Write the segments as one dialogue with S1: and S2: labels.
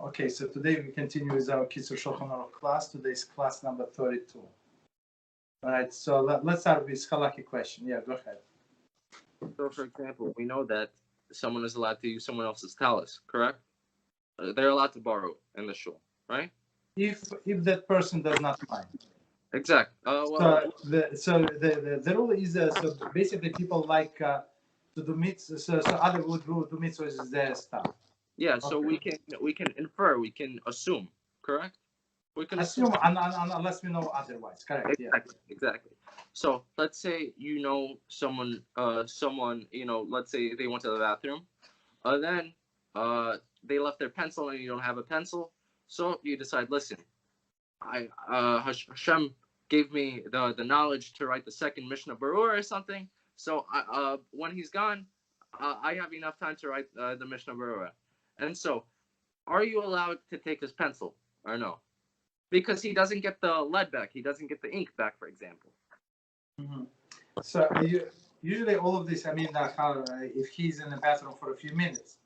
S1: Okay, so today we continue with our Kitzur Shulchan Aruch class. Today's class number 32. All right, so let's start with Halachic question. Yeah, go ahead.
S2: So, for example, we know that someone is allowed to use someone else's talus, correct? They're allowed to borrow in the shul, right?
S1: If that person does not mind.
S2: Exactly.
S1: So the rule is so basically people like to do mitzvah. So other would do mitzvah is their stuff.
S2: Yeah. So we can infer, we can assume, correct? We can
S1: assume unless we know otherwise. Correct.
S2: Exactly. So let's say you know someone, let's say they went to the bathroom, then they left their pencil and you don't have a pencil, so you decide, listen, HaShem gave me the knowledge to write the second Mishnah Berurah or something, so when he's gone, I have enough time to write the Mishnah Berurah. And so, are you allowed to take his pencil or no? Because he doesn't get the lead back, he doesn't get the ink back, for example.
S1: Mm-hmm. So usually all of this, I mean, if he's in the bathroom for a few minutes,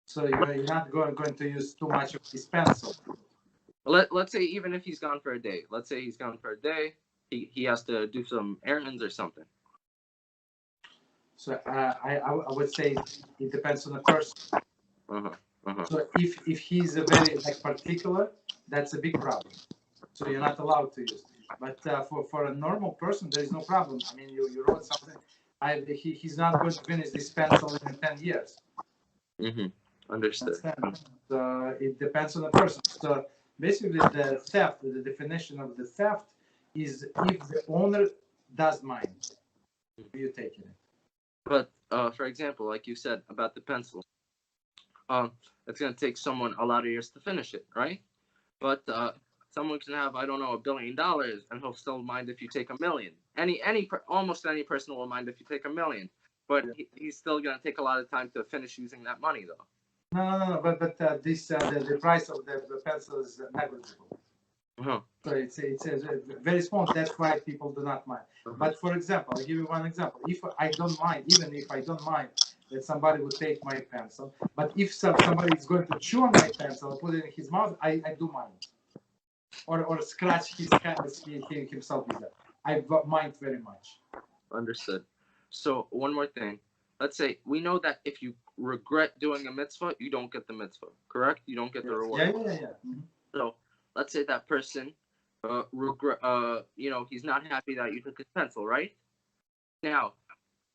S1: so you're not going to use too much of his pencil.
S2: Let's say even if he's gone for a day. Let's say he's gone for a day. He has to do some errands or something.
S1: So I would say it depends on the person. So if he's a very particular, that's a big problem. So you're not allowed to use. But for a normal person, there is no problem. I mean, you wrote something. He's not going to finish this pencil in 10 years.
S2: Understood.
S1: So it depends on the person. So basically, the theft, the definition of the theft is if the owner does mind, you taking it.
S2: But for example, like you said about the pencil, it's going to take someone a lot of years to finish it, right? But someone can have, I don't know, $1 billion, and he'll still mind if you take $1 million. Almost any person will mind if you take $1 million, but he's still going to take a lot of time to finish using that money, though.
S1: No. But the price of the pencil is negligible. So it's very small. That's why people do not mind. But for example, I'll give you one example. If I don't mind, even if I don't mind that somebody would take my pencil, but if somebody is going to chew on my pencil and put it in his mouth, I do mind. Or scratch himself with that. I mind very much.
S2: Understood. So one more thing. Let's say we know that if you regret doing a mitzvah, you don't get the mitzvah, correct? You don't get the reward.
S1: Yeah.
S2: Mm-hmm. So let's say that person he's not happy that you took his pencil, right? Now,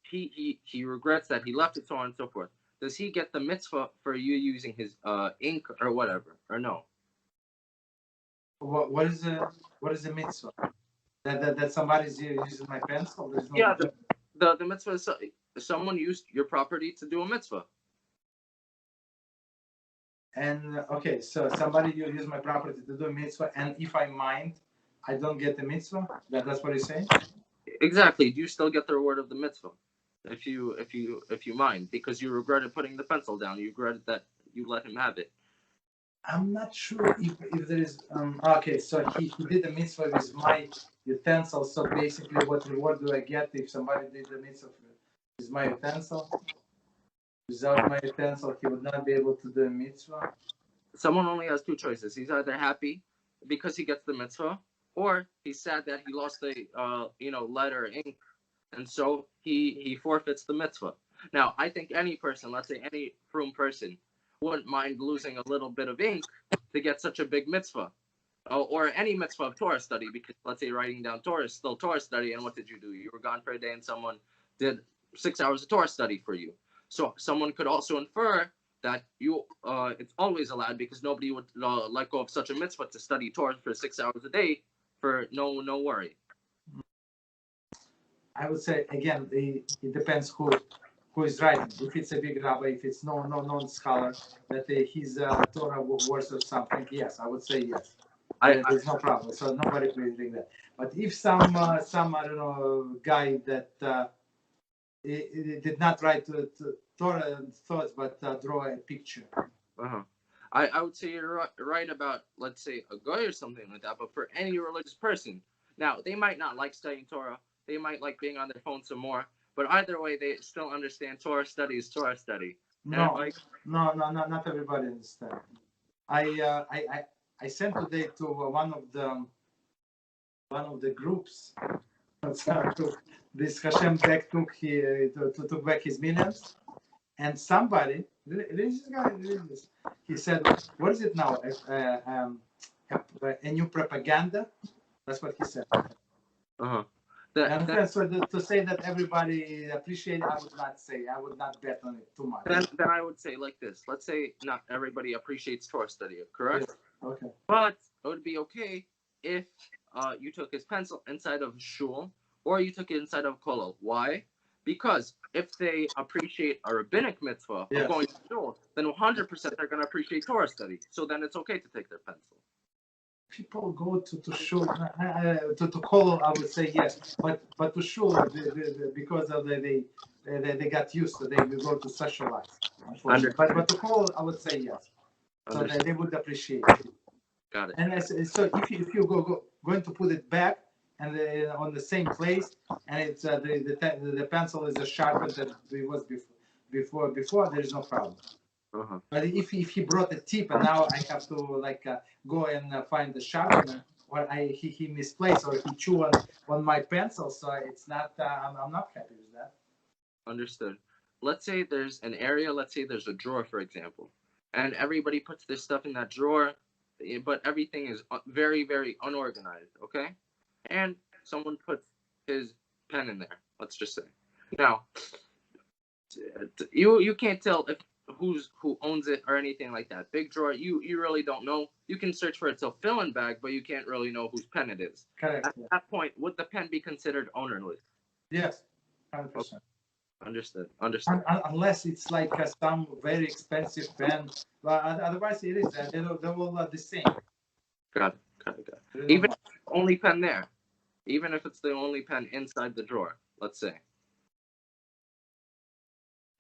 S2: he regrets that he left it, so on and so forth. Does he get the mitzvah for you using his ink or whatever, or no?
S1: What is the mitzvah? That somebody's using my pencil?
S2: The mitzvah is someone used your property to do a mitzvah.
S1: And okay, so somebody used my property to do a mitzvah, and if I mind, I don't get the mitzvah. That's what you're saying?
S2: Exactly. Do you still get the reward of the mitzvah if you mind, because you regretted putting the pencil down? You regretted that you let him have it.
S1: I'm not sure if there is. Okay, so he did the mitzvah with my utensil. So basically, what reward do I get if somebody did the mitzvah with my utensil? Without my utensil, he would not be able to do a mitzvah.
S2: Someone only has two choices. He's either happy because he gets the mitzvah, or he's sad that he lost the lead or ink, and so he forfeits the mitzvah. Now, I think any person, let's say any frum person, wouldn't mind losing a little bit of ink to get such a big mitzvah, or any mitzvah of Torah study, because let's say writing down Torah is still Torah study, and what did you do? You were gone for a day and someone did 6 hours of Torah study for you. So someone could also infer that it's always allowed, because nobody would let go of such a mitzvah to study Torah for 6 hours a day for no worry.
S1: I would say, again, it depends who is writing. If it's a big rabbi, if it's no non-scholar, that his Torah words or something, yes, I would say yes. There's no problem. So nobody will doing that. But if some I don't know, guy that it did not write Torah thoughts, but draw a picture.
S2: I would say you're right about, let's say, a guy or something like that, but for any religious person, now, they might not like studying Torah, they might like being on their phone some more, but either way, they still understand Torah study is Torah study.
S1: No, not everybody understands. I sent today to one of the groups. This HaShem back took back his millions, and somebody religious guy, he said, "What is it now? A new propaganda?" That's what he said.
S2: Uh-huh.
S1: So to say that everybody appreciate, I would not say. I would not bet on it too much.
S2: Then I would say like this. Let's say not everybody appreciates Torah study, correct?
S1: Yes. Okay.
S2: But it would be okay if you took his pencil inside of shul or you took it inside of kollel. Why? Because if they appreciate a rabbinic mitzvah of going to shul, then 100% they're going to appreciate Torah study. So then it's okay to take their pencil.
S1: People go to shul, to kollel, I would say yes, but to shul because of they got used to, they go to socialize. But to kollel, I would say yes, so they would appreciate it.
S2: Got it.
S1: And so if you going to put it back and on the same place, and it's the pencil is as sharpened as it was before, there is no problem.
S2: Uh-huh.
S1: But if he brought a tip and now I have to go and find the sharpener, or he misplaced or he chewed on my pencil, so it's not. I'm not happy with that.
S2: Understood. Let's say there's an area. Let's say there's a drawer, for example, and everybody puts their stuff in that drawer, but everything is very, very unorganized. Okay, and someone puts his pen in there. Let's just say. Now, you can't tell if who owns it or anything like that. Big drawer, you really don't know. You can search for it till fill-in bag, but you can't really know whose pen it is.
S1: Correct.
S2: At that point, would the pen be considered ownerless?
S1: Yes, 100%.
S2: Understood.
S1: Unless it's like some very expensive pen, but otherwise it is. They're all the same.
S2: Got it. Even if it's the only pen there, even if it's the only pen inside the drawer, let's say.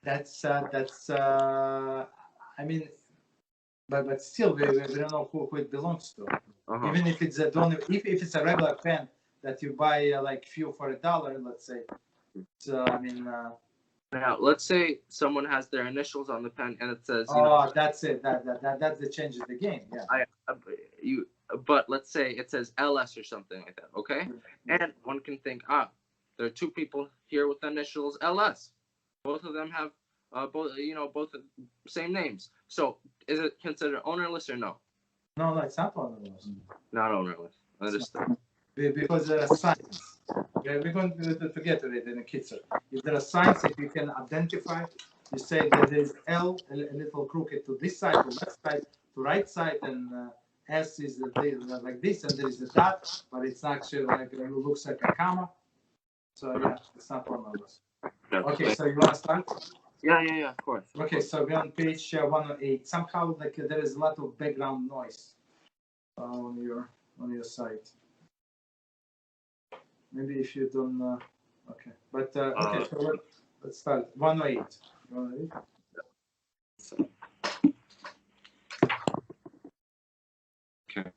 S1: That's I mean, but still we don't know who it belongs to.
S2: Uh-huh.
S1: Even if it's if it's a regular pen that you buy like few for $1, let's say. So I mean.
S2: Now let's say someone has their initials on the pen and it says.
S1: That's it. That changes the game. Yeah.
S2: But let's say it says LS or something like that. Okay. Mm-hmm. And one can think, there are two people here with the initials LS. Both of them have both same names. So is it considered ownerless or no?
S1: No, it's not ownerless.
S2: Not ownerless. Understood.
S1: Because there are signs. We're going to get to it in a Kitzur. If there are signs that you can identify, you say that there is L, a little crooked to this side, to left side, to right side, and S is like this, and there is a dot, but it's actually it looks like a comma. So yeah, it's not ownerless. Okay, so you want to start?
S2: Yeah, of course.
S1: Okay, so we're on page 108. Somehow, there is a lot of background noise on your site. Maybe if you don't. Okay, but okay. So let's start. 108. 108.
S2: Okay.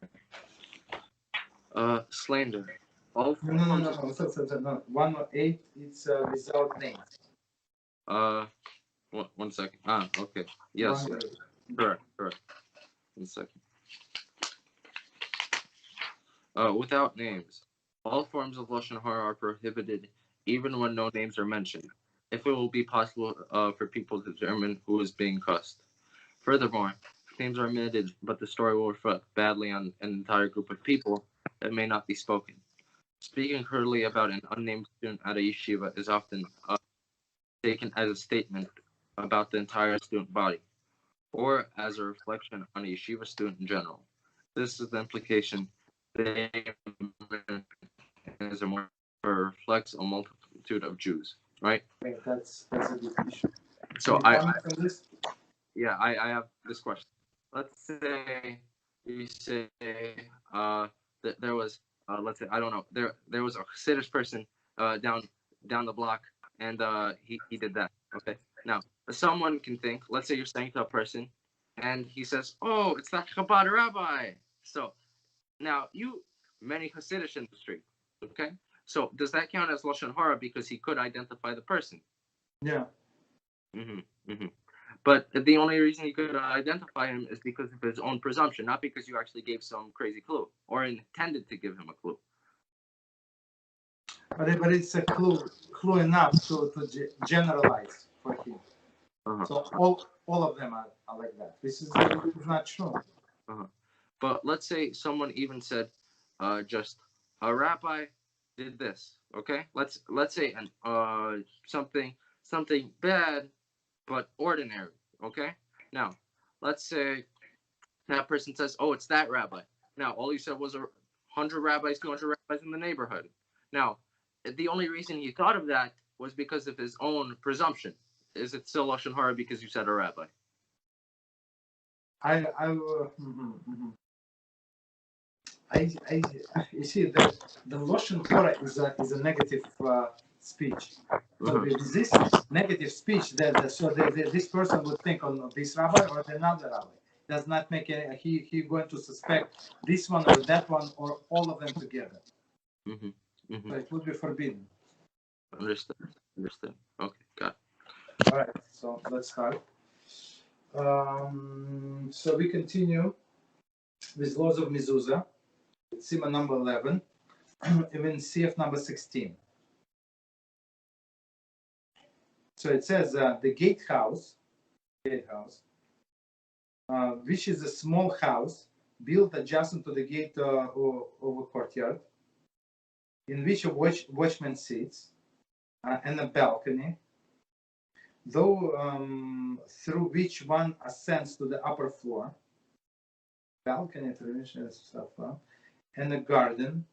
S2: Slander.
S1: No. 108. It's without names.
S2: One second. Okay. Yes. Correct. 1 second. Without names. All forms of Lashon Hara are prohibited, even when no names are mentioned, if it will be possible for people to determine who is being cussed. Furthermore, if names are omitted, but the story will reflect badly on an entire group of people, it may not be spoken. Speaking crudely about an unnamed student at a yeshiva is often taken as a statement about the entire student body, or as a reflection on a yeshiva student in general. This is the implication that reflects a multitude of Jews, right?
S1: Okay, that's a good issue.
S2: So I have this question. Let's say you say that there was let's say I don't know there was a Chassidish person down the block and he did that. Okay, now someone can think. Let's say you're saying to a person and he says, "Oh, it's that Chabad rabbi." So now many Chassidish in the street. Okay, so does that count as Lashon Hara because he could identify the person?
S1: Yeah.
S2: But the only reason you could identify him is because of his own presumption, not because you actually gave some crazy clue or intended to give him a clue.
S1: But it's a clue enough to generalize for him. So all of them are like that. This is not true.
S2: But let's say someone even said, just a rabbi did this. Okay, let's say something bad, but ordinary. Okay, now let's say that person says, oh, it's that rabbi. Now all you said was 100 rabbis, 200 rabbis in the neighborhood. Now the only reason he thought of that was because of his own presumption. Is it still lashon hara because you said a rabbi?
S1: You see that the lashon hara is a negative speech. So with this negative speech, this person would think on this rabbi or another rabbi. Does not make any. He going to suspect this one or that one or all of them together. So it would be forbidden.
S2: Understood. Okay, got it.
S1: All right, so let's start. So we continue with laws of Mezuzah, Siman number 11, even CF number 16. So it says the Gatehouse, which is a small house built adjacent to the gate of a courtyard, in which a watchman sits, and a balcony, though through which one ascends to the upper floor, balcony, and a garden,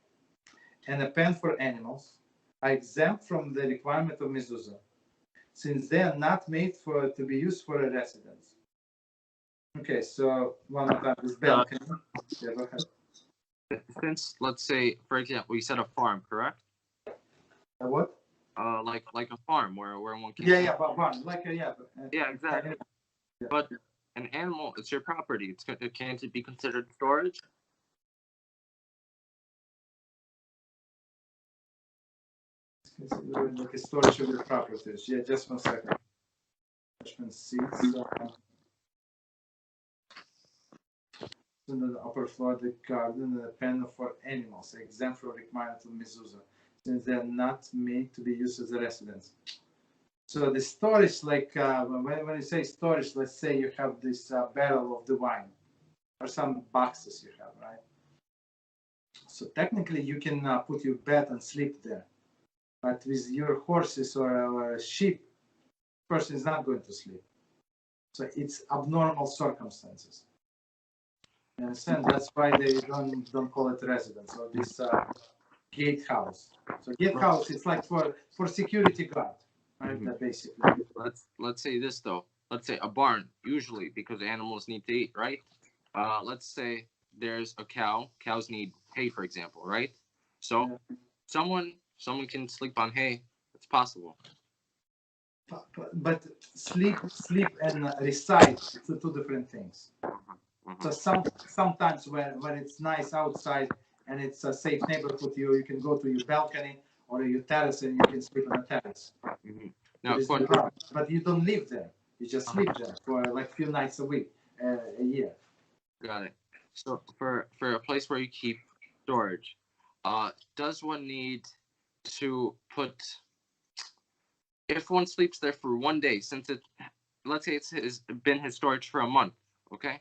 S1: and a pen for animals, are exempt from the requirement of Mezuzah, since they are not made to be used for a residence. Okay, so one more time, this balcony. Yeah, go ahead.
S2: Since, let's say, for example, you said a farm, correct?
S1: What?
S2: Like a farm where one can.
S1: Yeah, barn,
S2: Yeah, exactly. Yeah. But an animal, it's your property. Can't it be considered storage?
S1: Like a storage of your properties. Yeah, just 1 second. Seats. In the upper floor, the garden, and the pen for animals, exempt from requirement of Mezuzah, since they are not made to be used as a residence. So the storage, like when you say storage, let's say you have this barrel of the wine, or some boxes you have, right? So technically you can put your bed and sleep there, but with your horses or sheep, the person is not going to sleep. So it's abnormal circumstances. You understand? That's why they don't call it residence or this gatehouse. So gatehouse, it's like for security guard, right? Basically.
S2: Let's say this though. Let's say a barn, usually because animals need to eat, right? Let's say there's a cow. Cows need hay, for example, right? So someone can sleep on hay. It's possible.
S1: But sleep and recite, it's two different things. So sometimes when it's nice outside and it's a safe neighborhood, you can go to your balcony or your terrace and you can sleep on a terrace. Now, but you don't live there. You just sleep there for like a few nights a week, a year.
S2: Got it. So for a place where you keep storage, does one need to put, if one sleeps there for 1 day, since let's say it's been his storage for a month, okay?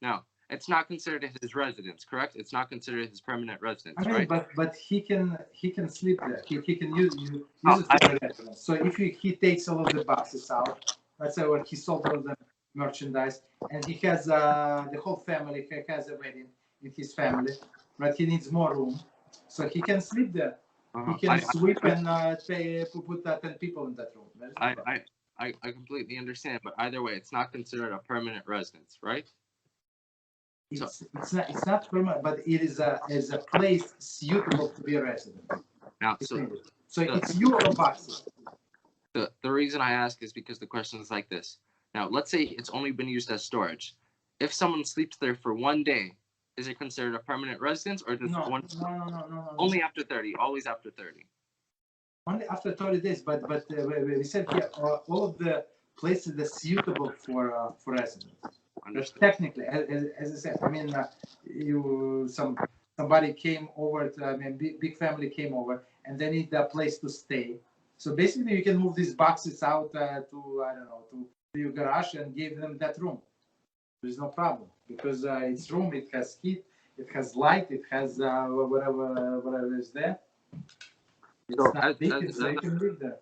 S2: Now, it's not considered his residence, correct? It's not considered his permanent residence, right?
S1: But he can sleep there. He can use it for a residence. So if he takes all of the boxes out, let's say when he sold all the merchandise, and he has the whole family, he has a wedding in his family, but he needs more room, so he can sleep there. He can sweep and put 10 people in that room.
S2: I completely understand, but either way, it's not considered a permanent residence, right?
S1: It's not permanent, but it is a place suitable to be a resident.
S2: Now,
S1: it's your boxes.
S2: The reason I ask is because the question is like this. Now, let's say it's only been used as storage. If someone sleeps there for 1 day, is it considered a permanent residence, or does
S1: no.
S2: Only after 30, always after 30?
S1: Only after 30 days, but we said here all of the places that's suitable for residents. Technically, as I said, I mean, somebody came over. Big family came over, and they need a place to stay. So basically, you can move these boxes out to I don't know to your garage and give them that room. There's no problem because it's room. It has heat. It has light. It has whatever is there. It's not big, so you can live there.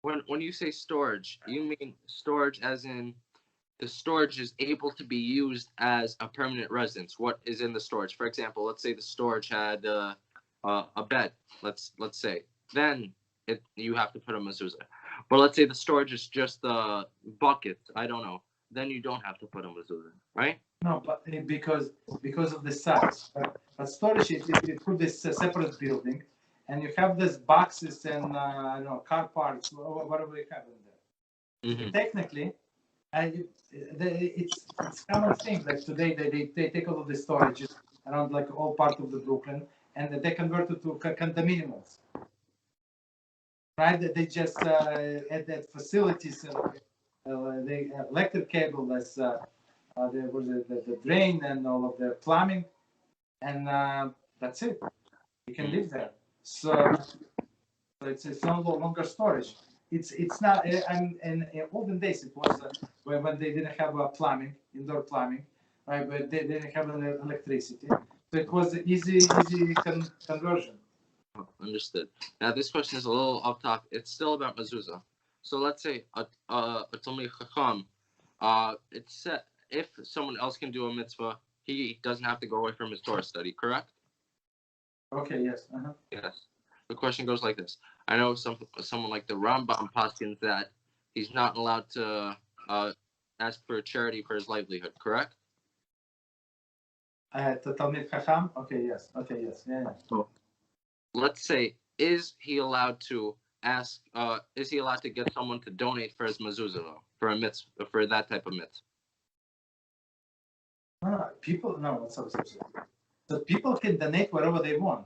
S2: When you say storage, you mean storage as in the storage is able to be used as a permanent residence. What is in the storage? For example, let's say the storage had a bed. Let's say then you have to put a mezuzah. But let's say the storage is just a bucket. I don't know. Then you don't have to put a mezuzah, right?
S1: No, but because of the size. But storage, you put this separate building, and you have these boxes and I don't know, car parts, whatever you have in there. Mm-hmm. So technically, it's common thing. Like today, they take all of the storages around like all part of the Brooklyn, and they convert it to condominiums. Right? They just add that facilities, the electric cable, that's there was the drain and all of the plumbing, and that's it. You can live there. So it's no longer storage. It's not. In olden days, it was when they didn't have plumbing, indoor plumbing, right? But they didn't have electricity, so it was easy conversion.
S2: Understood. Now this question is a little off topic. It's still about mezuzah. So let's say a Talmid Chacham, it's set. If someone else can do a mitzvah, he doesn't have to go away from his Torah study, correct?
S1: Okay, yes. Uh-huh.
S2: Yes. The question goes like this. I know someone like the Rambam paskins that he's not allowed to ask for charity for his livelihood, correct?
S1: The Talmid Chacham? Okay, yes. Yeah.
S2: So, let's say, is he allowed to ask, is he allowed to get someone to donate for his mezuzah, though, for a mitzvah, for that type of mitzvah?
S1: So people can donate whatever they want.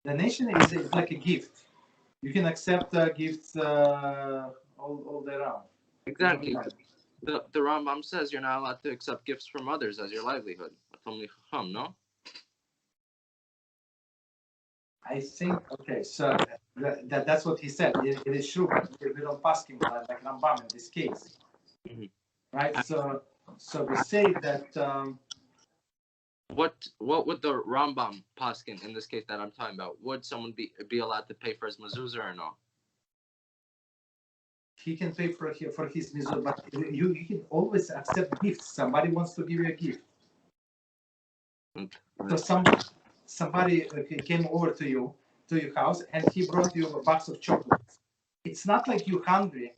S1: Donation is like a gift. You can accept gifts all day round.
S2: Exactly. The Rambam says you're not allowed to accept gifts from others as your livelihood. No?
S1: I think, okay, so that's what he said. It is true, but we don't pass him like Rambam in this case. Mm-hmm. Right? So we say that...
S2: What would the Rambam paskin in this case that I'm talking about? Would someone be allowed to pay for his mezuzah or no?
S1: He can pay for his mezuzah, but you can always accept gifts. Somebody wants to give you a gift. Okay. So somebody came over to your house and he brought you a box of chocolates. It's not like you're hungry.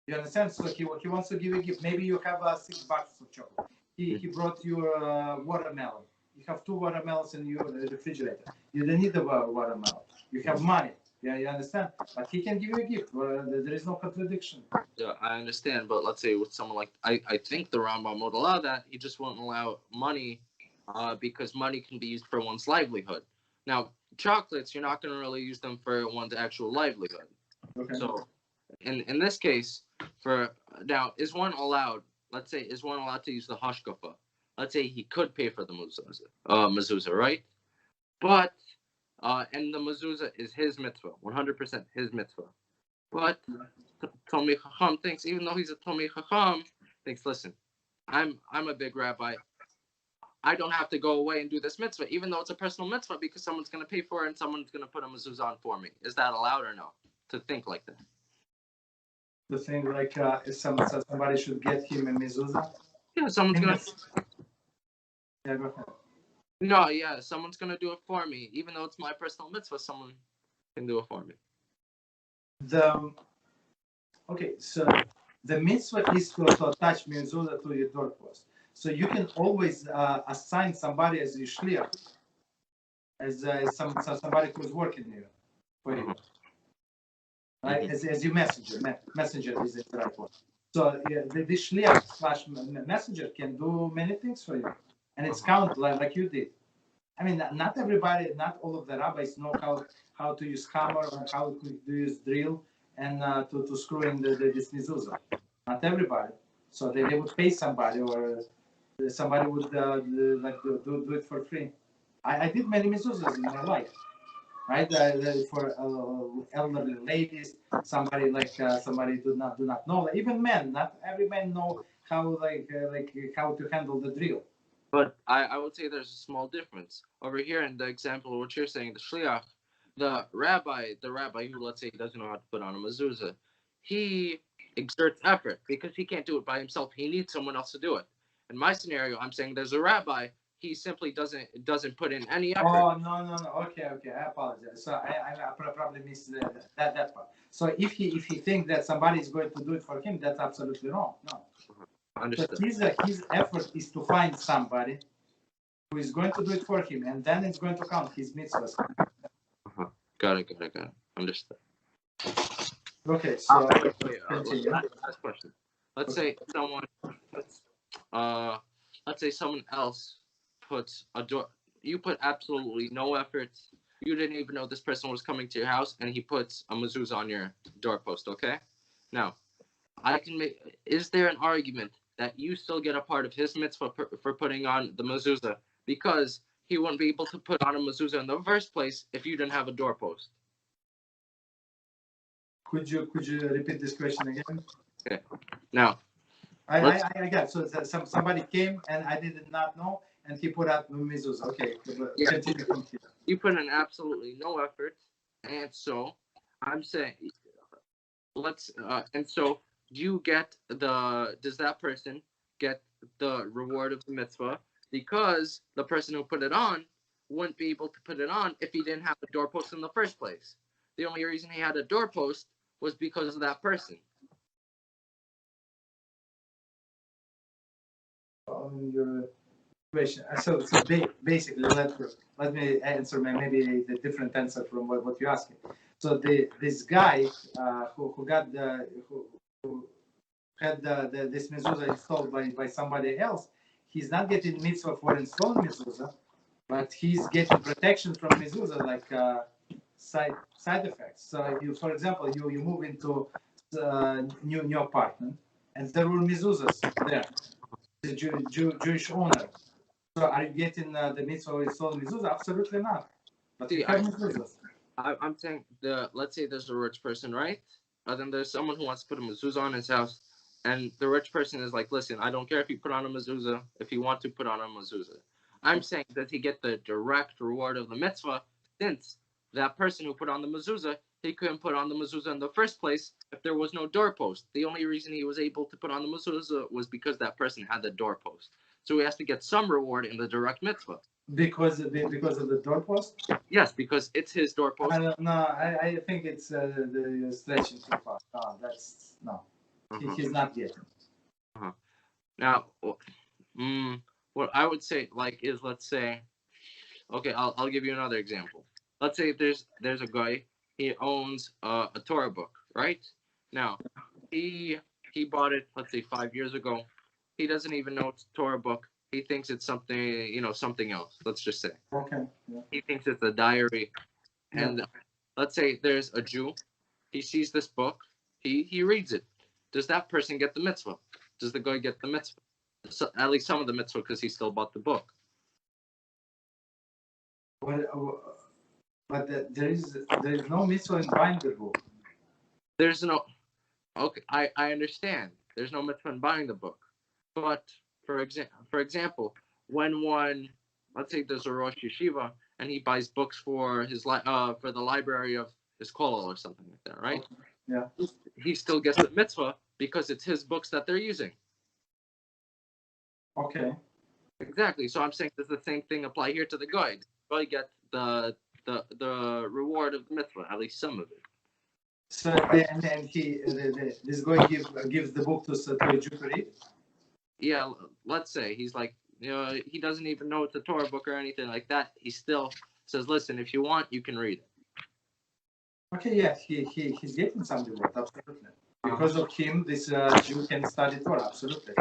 S1: You understand? So he wants to give you a gift. Maybe you have 6 boxes of chocolate. He brought you a watermelon. You have 2 watermelons in your refrigerator. You don't need a watermelon. You have money. Yeah, you understand? But he can give you a gift. There is no contradiction.
S2: Yeah, I understand. But let's say with someone like, I think the Rambam would allow that. He just won't allow money because money can be used for one's livelihood. Now, chocolates, you're not going to really use them for one's actual livelihood. Okay. So, in this case, is one allowed to use the hashkafa? Let's say he could pay for the mezuzah, right? But, and the mezuzah is his mitzvah, 100% his mitzvah. But Talmid Chacham thinks, even though he's a Talmid Chacham, thinks, listen, I'm a big rabbi. I don't have to go away and do this mitzvah, even though it's a personal mitzvah, because someone's going to pay for it and someone's going to put a mezuzah on for me. Is that allowed or no? To think like that.
S1: To think like somebody should get him a mezuzah?
S2: Yeah, someone's going to...
S1: Yeah, go ahead.
S2: No, yeah, someone's going to do it for me. Even though it's my personal mitzvah, someone can do it for me.
S1: Okay, so the mitzvah is to attach mezuzah to your doorpost. So you can always assign somebody as your shliach, as somebody who's working here for you, right? Mm-hmm. As your messenger is the right word. So the shliach / messenger can do many things for you, and it's count like you did. I mean, not all of the rabbis know how to use hammer or how to use drill and to screw in this mezuzah. Not everybody. So they would pay somebody, or somebody would do it for free. I did many mezuzahs in my life, right? For elderly ladies, somebody somebody do not know. Even men, not every man know how how to handle the drill.
S2: But I would say there's a small difference over here in the example of what you're saying. The shliach, the rabbi who, let's say, doesn't know how to put on a mezuzah, he exerts effort because he can't do it by himself. He needs someone else to do it. In my scenario, I'm saying there's a rabbi. He simply doesn't put in any effort.
S1: Oh, no. Okay. I apologize. So I probably missed that part. So if he thinks that somebody is going to do it for him, that's absolutely wrong. No.
S2: Understood.
S1: So his effort is to find somebody who is going to do it for him, and then it's going to count his mitzvahs.
S2: Got it. Understood.
S1: Okay, so
S2: last question. Let's say someone else puts a door. You put absolutely no effort. You didn't even know this person was coming to your house, and he puts a mezuzah on your doorpost. Okay. Now, is there an argument that you still get a part of his mitzvah for putting on the mezuzah, because he wouldn't be able to put on a mezuzah in the first place if you didn't have a doorpost?
S1: Could you repeat this question again?
S2: Okay. Now,
S1: I got so somebody came and I did not know, and he put out the mezuzah. Okay, continue from here.
S2: You put in absolutely no effort, and so I'm saying, and so does that person get the reward of the mitzvah, because the person who put it on wouldn't be able to put it on if he didn't have a doorpost in the first place. The only reason he had a doorpost was because of that person.
S1: Your question. So basically, let me answer maybe a different answer from what you're asking. So this guy who had this mezuzah installed by somebody else, he's not getting mitzvah for installing mezuzah, but he's getting protection from mezuzah, like side effects. So for example, you move into new apartment, and there were mezuzahs there. The Jewish owner. So are you getting the mitzvah of installing mezuzah? Absolutely not. But
S2: See,
S1: mezuzahs.
S2: I'm saying let's say there's a rich person, right? Then there's someone who wants to put a mezuzah on his house, and the rich person is like, listen, I don't care if you put on a mezuzah, if you want to put on a mezuzah. I'm saying, does he get the direct reward of the mitzvah, since that person who put on the mezuzah, he couldn't put on the mezuzah in the first place if there was no doorpost. The only reason he was able to put on the mezuzah was because that person had the doorpost. So he has to get some reward in the direct mitzvah.
S1: Because of the doorpost?
S2: Yes, because it's his doorpost.
S1: I think it's the stretching too far. No. He's not getting.
S2: Now, what I would say, is, let's say, okay, I'll give you another example. Let's say there's a guy, he owns a Torah book, right? Now, he bought it, let's say, 5 years ago. He doesn't even know it's a Torah book. He thinks it's something else. Let's just say.
S1: Okay. Yeah.
S2: He thinks it's a diary, and let's say there's a Jew. He sees this book. He reads it. Does that person get the mitzvah? Does the guy get the mitzvah? So, at least some of the mitzvah, because he still bought the book.
S1: But there is no mitzvah in buying the book.
S2: There's no. Okay, I understand. There's no mitzvah in buying the book, but for example, when one, let's say there's a Rosh Yeshiva and he buys books for his for the library of his kollel or something like that, right?
S1: Yeah.
S2: He still gets the mitzvah because it's his books that they're using.
S1: Okay.
S2: Exactly. So I'm saying, does the same thing apply here to the guy? The guy gets the reward of the mitzvah, at least some of it.
S1: So and this guy gives the book to a Jew to read?
S2: Yeah, let's say he's like, he doesn't even know it's a Torah book or anything like that. He still says, listen, if you want, you can read it.
S1: Okay, yeah, he's getting some reward, absolutely. Because of him, this Jew can study Torah, absolutely.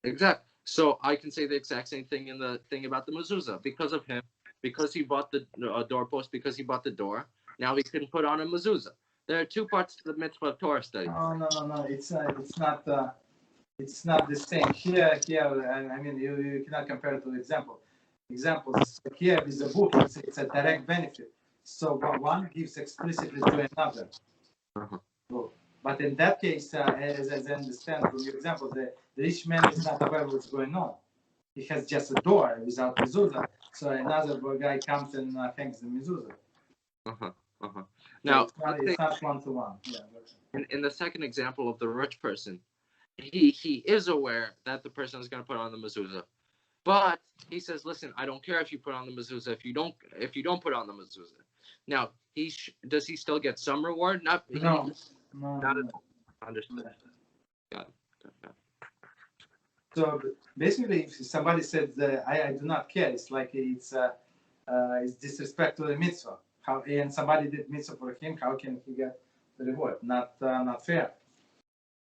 S2: Exactly. So I can say the exact same thing in the thing about the mezuzah. Because of him, because he bought the doorpost, because he bought the door, now he can put on a mezuzah. There are two parts to the mitzvah of Torah study.
S1: Oh, no. It's not the same. Here, I mean, you cannot compare it to examples. Here is a book. It's a direct benefit. So one gives explicitly to another. But in that case, as I understand from your example, the rich man is not aware of what's going on. He has just a door without mezuzah. So another guy comes and hangs the mezuzah.
S2: Now,
S1: so it's not one-to-one. Yeah,
S2: in the second example of the rich person, he is aware that the person is going to put on the mezuzah, but he says, "Listen, I don't care if you put on the mezuzah. If you don't put on the mezuzah." Now, does he still get some reward? Not at all. Understood. Got it.
S1: So basically, if somebody said, "I do not care," it's like it's disrespect to the mitzvah. And somebody did mitzvah for him, how can he get the reward? Not fair.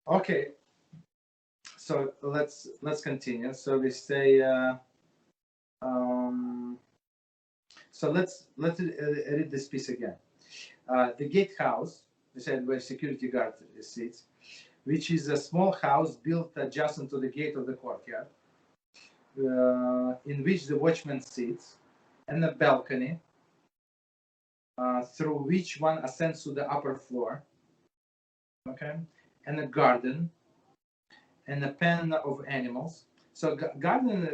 S1: Okay. So let's continue. So we say. So let's read this piece again. The Gatehouse, we said where security guard sits, which is a small house built adjacent to the gate of the courtyard, in which the watchman sits, and a balcony through which one ascends to the upper floor, okay, and a garden, and a pen of animals. So garden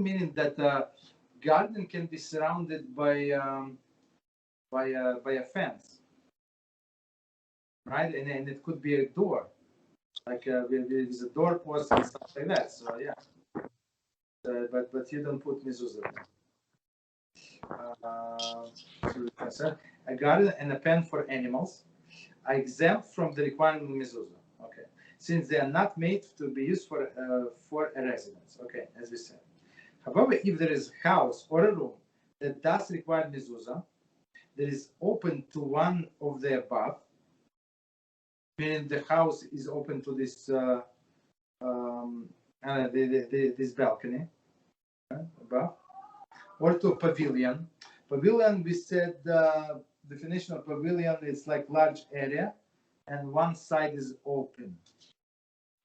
S1: meaning that garden can be surrounded by a fence, right? And it could be a door, like with a door post and stuff like that. So yeah, but you don't put mezuzah. A garden and a pen for animals are exempt from the requirement of mezuzah. Okay, since they are not made to be used for a residence. Okay, as we said. However, if there is a house or a room that does require mezuzah, that is open to one of the above, meaning the house is open to this this balcony above, or to a pavilion. Pavilion, we said the definition of pavilion is like large area, and one side is open,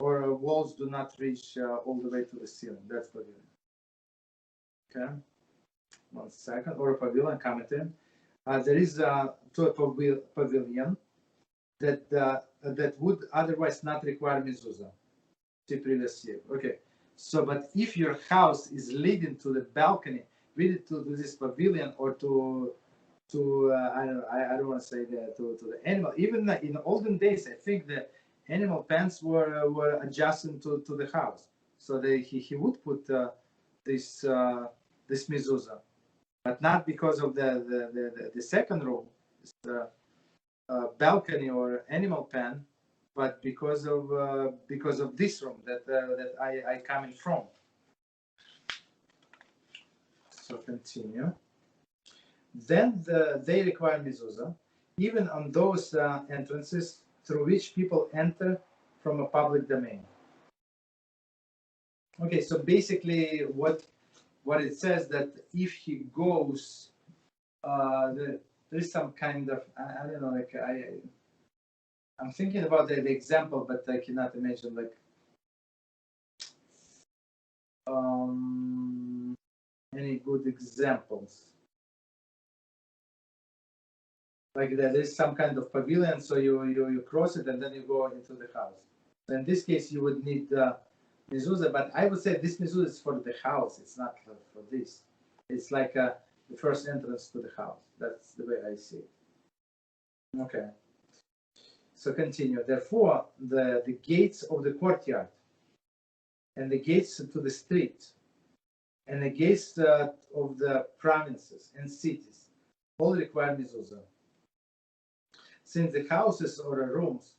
S1: or walls do not reach all the way to the ceiling. That's pavilion. Okay, 1 second. Or a pavilion, comment in. There is to a pavilion that would otherwise not require mezuzah. See previous year. Okay. So, but if your house is leading to the balcony, leading to this pavilion, or to I don't want to say that to the animal. Even in olden days, I think the animal pens were adjacent to the house, so he would put this mezuzah, but not because of the second room, balcony or animal pen, but because of this room that I coming from. So continue. Then they require mezuzah, even on those entrances through which people enter from a public domain. Okay, so basically what it says, that if he goes, there is some kind of, I don't know, like I'm thinking about the example, but I cannot imagine like any good examples. Like there is some kind of pavilion, so you cross it and then you go into the house. So in this case, you would need mezuzah, but I would say this mezuzah is for the house. It's not for this. It's like the first entrance to the house. That's the way I see it. Okay. So continue. Therefore, the gates of the courtyard, and the gates to the street, and the gates of the provinces and cities all require mezuzah. Since the houses or rooms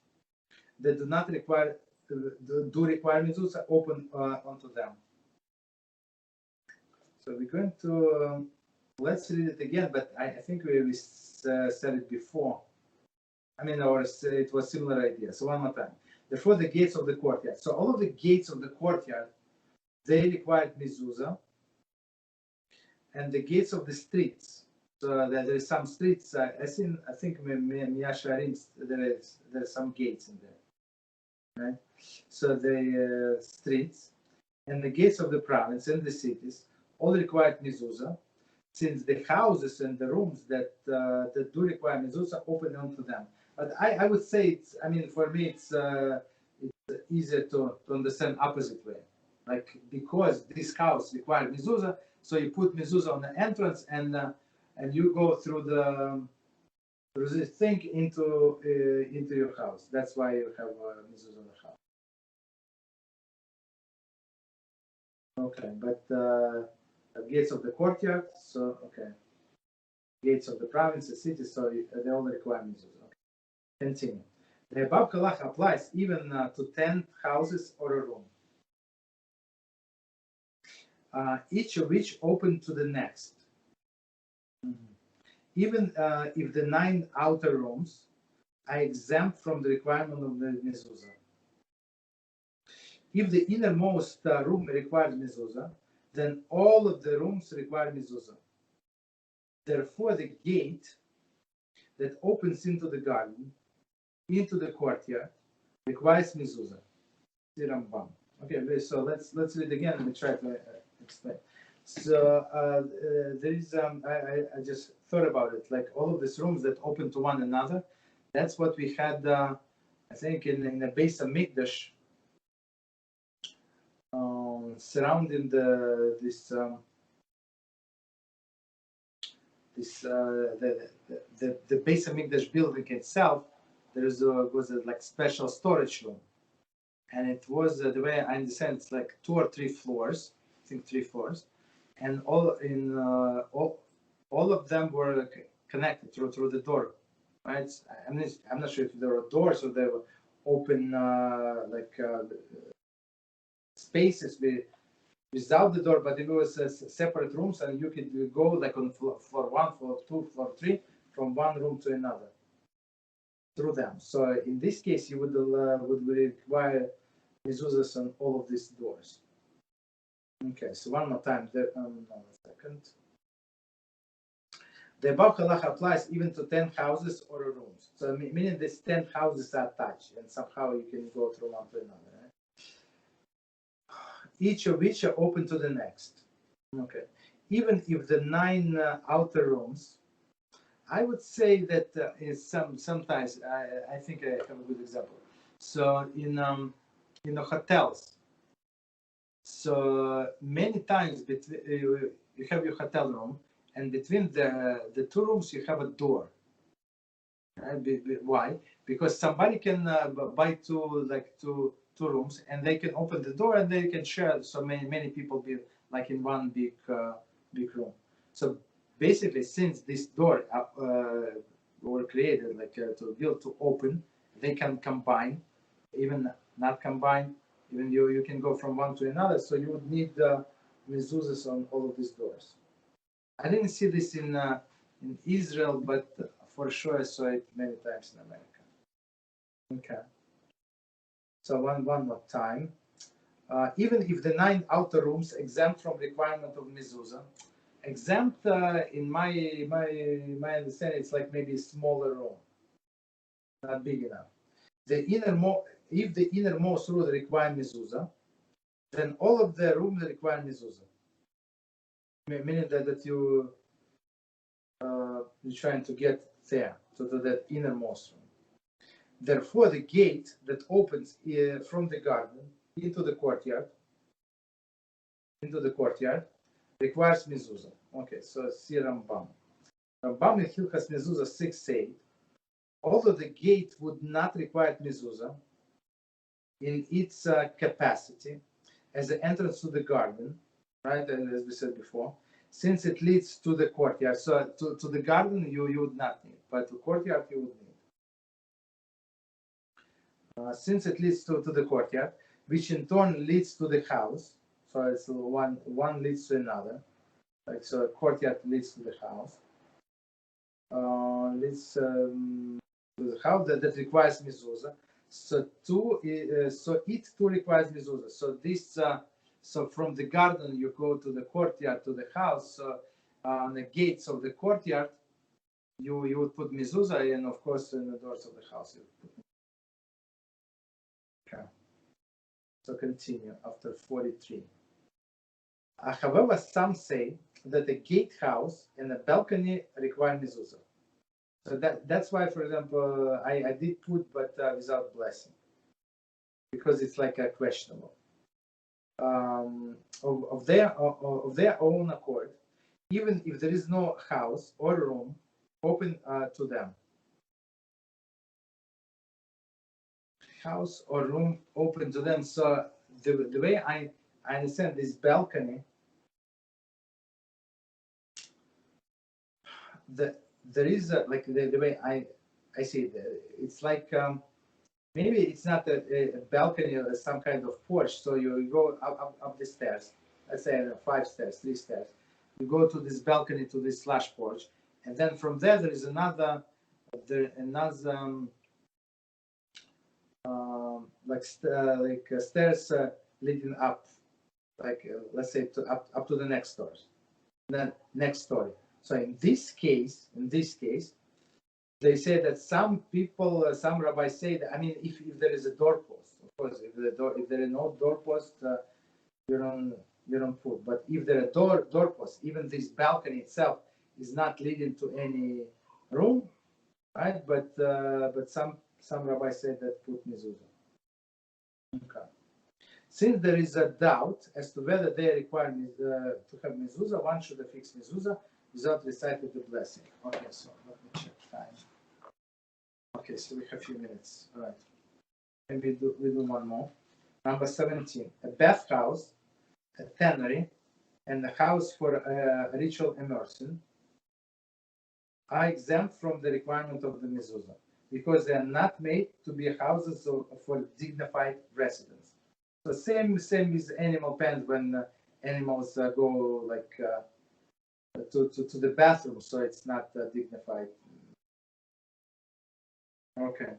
S1: that do not require mezuzah open onto them. So we're going to let's read it again, but I think we said it before. I mean, it was similar idea. So one more time. Therefore, the gates of the courtyard. So all of the gates of the courtyard, they required mezuzah, and the gates of the streets So there is some streets. I think there's some gates in there, right? So the streets and the gates of the province and the cities all require mezuzah, since the houses and the rooms that do require mezuzah open onto them. But I would say it's. I mean, for me, it's easier to understand opposite way. Like, because this house requires mezuzah, so you put mezuzah on the entrance and you go through this thing into your house. That's why you have mezuzah in the house. Okay, but gates of the courtyard. So okay, gates of the province, the city. So they all require mezuzah. Okay. Continue. The above halacha applies even to 10 houses or a room, each of which open to the next. Even if the 9 outer rooms are exempt from the requirement of the mezuzah. If the innermost room requires mezuzah, then all of the rooms require mezuzah. Therefore, the gate that opens into the garden, into the courtyard, requires mezuzah. Okay, so let's read again and try to explain. So there is I just thought about it, like all of these rooms that open to one another. That's what we had, I think, in the base of Mikdash, surrounding the base of Mikdash building itself. There was a like special storage room, and it was the way I understand, it's like 2 or 3 floors. I think 3 floors, and all of them were connected through the door, right? I'm not sure if there were doors or they were open spaces without the door, but it was separate rooms, and you could go like on floor 1, floor 2, floor 3, from one room to another through them. So in this case, you would require mezuzahs on all of these doors. Okay, so one more time. One second. The above halacha applies even to 10 houses or rooms. So meaning these 10 houses are attached, and somehow you can go through one to another. Right? Each of which are open to the next. Okay. Even if the 9 outer rooms, I would say that sometimes I think I have a good example. So in the hotels. So many times you have your hotel room, and between the 2 rooms you have a door. Why? Because somebody can buy two rooms, and they can open the door and they can share. So many people be like in one big room. So basically, since this door were created like to build to open, they can combine, even not combine. Even you can go from one to another, so you would need mezuzahs on all of these doors. I didn't see this in Israel, but for sure I saw it many times in America. Okay. So one more time. Even if the 9 outer rooms exempt from requirement of mezuzah, exempt in my understanding, it's like maybe a smaller room, not big enough. If the innermost room requires mezuzah, then all of the rooms require mezuzah. Meaning that you're trying to get there, to that innermost room. Therefore, the gate that opens from the garden into the courtyard requires mezuzah. Okay, so see Rambam. Rambam in Hilchas Mezuzah 6 say, although the gate would not require mezuzah in its capacity as the entrance to the garden, right, as we said before, since it leads to the courtyard. So to the garden you would not need, but to courtyard you would need. Since it leads to the courtyard, which in turn leads to the house, so it's one leads to another, like so a courtyard leads to the house, leads to the house that requires mezuzah. So it too requires mezuzah. So this so from the garden you go to the courtyard to the house. So on the gates of the courtyard, you would put mezuzah, and of course in the doors of the house you would put. Okay. So continue after 43. However, some say that a gatehouse and a balcony require mezuzah. So that's why, for example, I did put, but without blessing, because it's like a questionable. Of their own accord, even if there is no house or room open to them. House or room open to them. So the way I understand this balcony, there is like the way I see it, it's like maybe it's not a balcony or some kind of porch. So you go up the stairs, let's say 5 stairs, 3 stairs. You go to this balcony, to this slash porch, and then from there is another stairs leading up, let's say up to the next stores, then next story. So in this case, they say that some people, some rabbis say that, I mean, if there is a doorpost, of course, if there is no doorpost, you don't put. But if there is a doorpost, even this balcony itself is not leading to any room, right? But some rabbis say that put mezuzah. Okay. Since there is a doubt as to whether they require to have mezuzah, one should affix mezuzah without reciting the blessing. Okay, so let me check time. Okay, so we have a few minutes. All right. Maybe we do one more. Number 17. A bathhouse, a tannery, and a house for ritual immersion are exempt from the requirement of the mezuzah because they are not made to be houses for dignified residents. So same with animal pens when animals go like to the bathroom, so it's not dignified. Okay.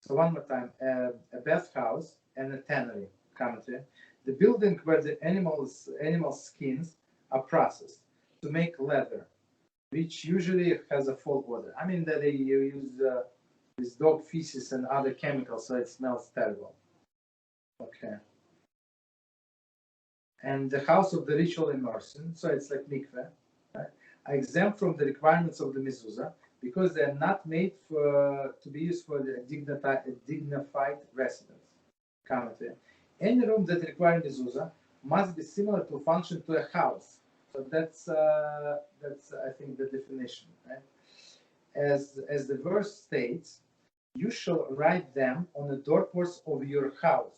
S1: So one more time, a bathhouse and a tannery, commentary. The building where the animal skins are processed to make leather, which usually has a full odor. I mean that they use this dog feces and other chemicals, so it smells terrible. Okay. And the house of the ritual immersion, so it's like mikveh, right, are exempt from the requirements of the mezuzah because they are not made to be used for the dignified residents. Commentary. Any room that requires mezuzah must be similar to function to a house. So that's I think the definition, right? As the verse states, you shall write them on the doorposts of your house.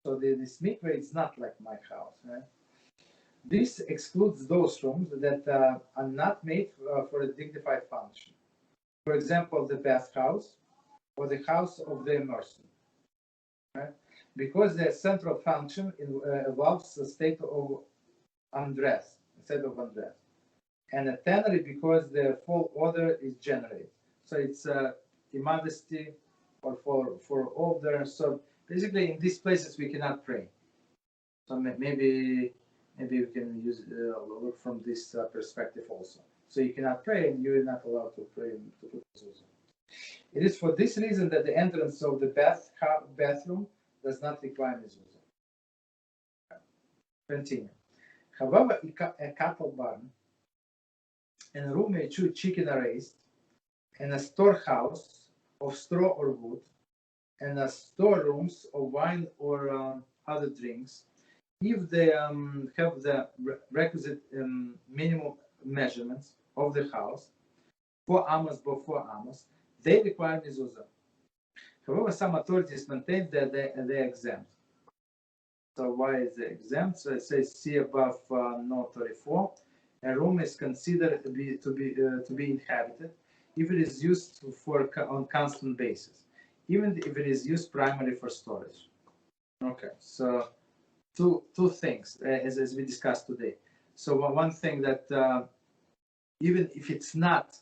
S1: So this mikveh is not like my house, right? This excludes those rooms that are not made for a dignified function. For example, the bathhouse or the house of the immersion, right? Because their central function involves a state of undress, instead of undress. And a tannery because the full odor is generated. So it's immodesty or for odor. So basically in these places we cannot pray. So maybe we can use look from this perspective also. So you cannot pray and you are not allowed to pray to put mezuzah. It is for this reason that the entrance of the bathroom does not require mezuzah. Continue. However, a cattle barn and a room made chicken are raised, and a storehouse of straw or wood, and a storerooms of wine or other drinks, if they have the requisite minimum measurements of the house, 4 amos by 4 amos, they require mezuzah. However, some authorities maintain that they're exempt. So why is it exempt? So it says, see above note 34. A room is considered to be inhabited if it is used on constant basis, even if it is used primarily for storage. Okay, so two things as we discussed today. So one thing that even if it's not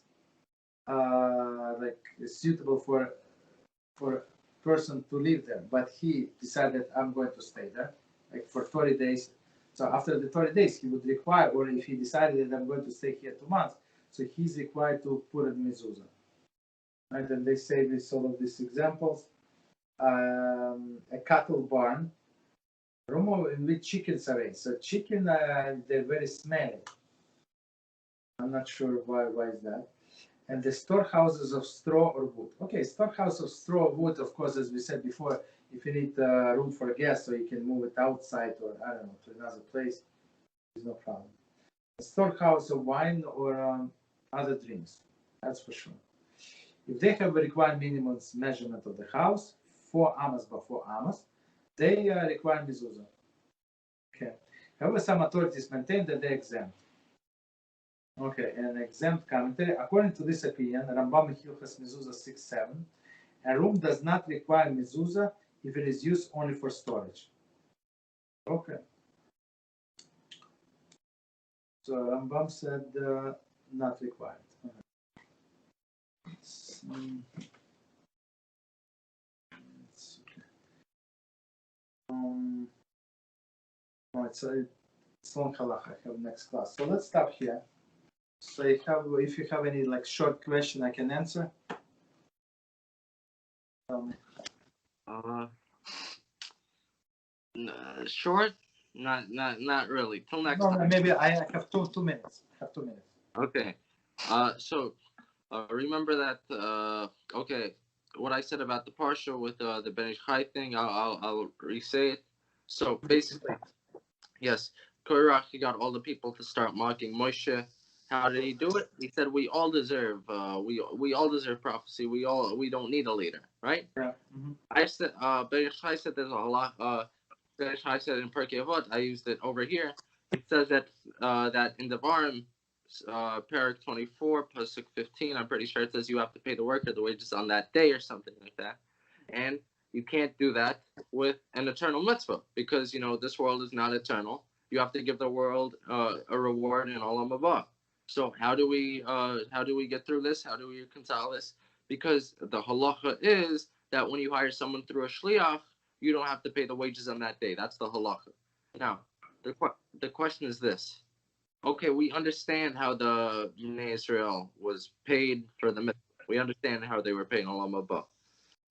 S1: like suitable for a person to live there, but he decided I'm going to stay there, like for 30 days. So after the 30 days, he would require, or if he decided that I'm going to stay here 2 months, so he's required to put a mezuzah. Right? And they say this, all of these examples. A cattle barn, room in which chickens are raised. So chicken, they're very smelly. I'm not sure why is that. And the storehouses of straw or wood. Okay, storehouse of straw or wood, of course, as we said before, if you need room for a guest, so you can move it outside or, I don't know, to another place, there's no problem. A storehouse of wine or other drinks, that's for sure. If they have a required minimum measurement of the house, 4 amas by 4 amas, they require mezuzah. Okay. However, some authorities maintain that they're exempt. Okay, an exempt commentary. According to this opinion, Rambam Hilchas Mezuzah 6.7, a room does not require mezuzah if it is used only for storage. Okay. So Rambam said not required. Right, so it's long halacha. I have next class. So let's stop here. So if you have any like short question, I can answer. Tell me.
S2: Short? Not really. Till next
S1: No,
S2: time.
S1: maybe I have 2 minutes. I have 2 minutes.
S2: Okay. So remember that. Okay. What I said about the partial with the Ben Ish Chai thing, I'll re-say it. So basically, yes, Korach, he got all the people to start mocking Moshe. How did he do it? He said, "We all deserve. We all deserve prophecy. We don't need a leader, right?"
S1: Yeah. Mm-hmm.
S2: I said, Ben Ish Chai said there's a lot. Ben Ish Chai said in Perkei Avot, I used it over here. It says that that in the Varim, Parak 24, Pasuk 15, I'm pretty sure it says you have to pay the worker the wages on that day or something like that. And you can't do that with an eternal mitzvah because, this world is not eternal. You have to give the world a reward in Olam Haba. So how do we get through this? How do we reconcile this? Because the halacha is that when you hire someone through a shliach, you don't have to pay the wages on that day. That's the halacha. Now, the question is this. Okay, we understand how the Bnei Israel was paid for the mitzvah. We understand how they were paid in Olam Haba.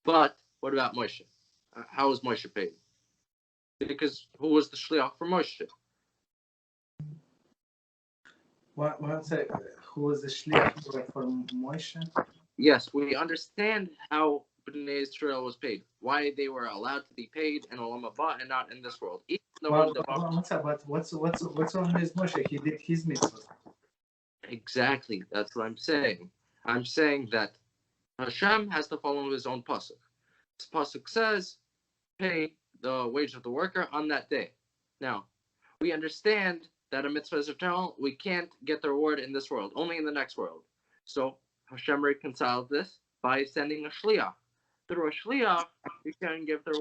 S2: But what about Moshe? How was Moshe paid? Because who was the shliach for Moshe?
S1: One second. Who was the shliach for Moshe?
S2: Yes, we understand how Bnei Israel was paid. Why they were allowed to be paid in Olam Haba and not in this world. Even though
S1: what's wrong with Moshe? He did his mitzvah.
S2: Exactly. That's what I'm saying. I'm saying that HaShem has to follow his own pasuk. This pasuk says, pay the wage of the worker on that day. Now, we understand that a mitzvah is eternal. We can't get the reward in this world, only in the next world. So HaShem reconciled this by sending a shliach. Through a shliach, you can give the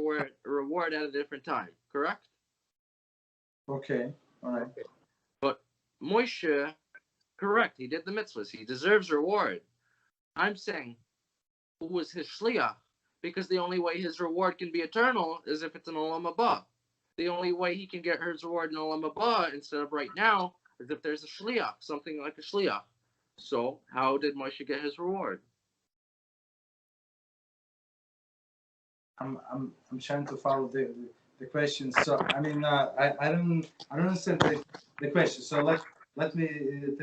S2: reward at a different time, correct?
S1: Okay, all right.
S2: But Moshe, correct, he did the mitzvahs. He deserves reward. I'm saying, who was his shliach? Because the only way his reward can be eternal is if it's an Olam Haba. The only way he can get his reward in Olam Haba instead of right now is if there's a shliach, something like a shliach. So how did Moshe get his reward?
S1: I'm trying to follow the question. So I mean, I don't understand the question. So let me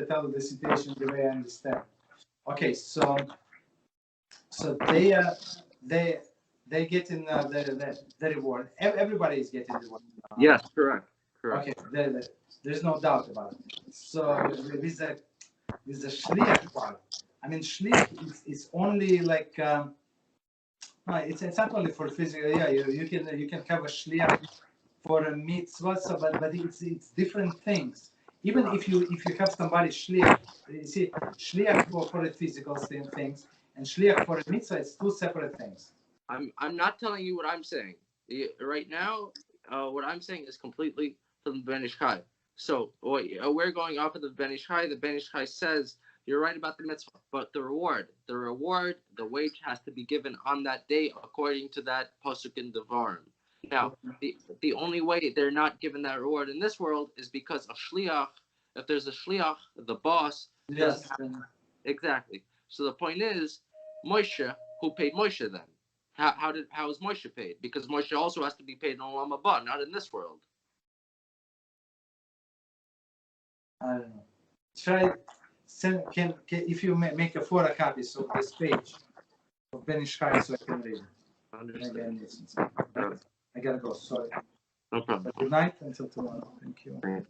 S1: tell the situation the way I understand. Okay, so they get in the reward. Everybody is getting the reward.
S2: Yes, correct.
S1: Okay, there's no doubt about it. So with the shliach part, I mean, shliach is only like no, it's not only for physical. Yeah, you can have a shliach for a mitzvah, so, but it's different things. Even if you have somebody shliach, you see, shliach for the physical things and shliach for a mitzvah, it's 2 separate things.
S2: I'm not telling you what I'm saying. Right now, what I'm saying is completely from the Ben Ish Chai. So we're going off of the Ben Ish Chai. The Ben Ish Chai says you're right about the mitzvah, but the wage has to be given on that day according to that pasuk in Devarim. Now, the only way they're not given that reward in this world is because a shliach, if there's a shliach, the boss.
S1: Yes.
S2: Exactly. So the point is, Moshe, who paid Moshe then? How is Moshe paid? Because Moshe also has to be paid in Olam Haba, not in this world.
S1: I don't know. Try. If you make a 4 copies of this page of Ben Ish Chai, so I can read it.
S2: Understood.
S1: I gotta go. Sorry.
S2: No problem.
S1: Good night until tomorrow. Thank you.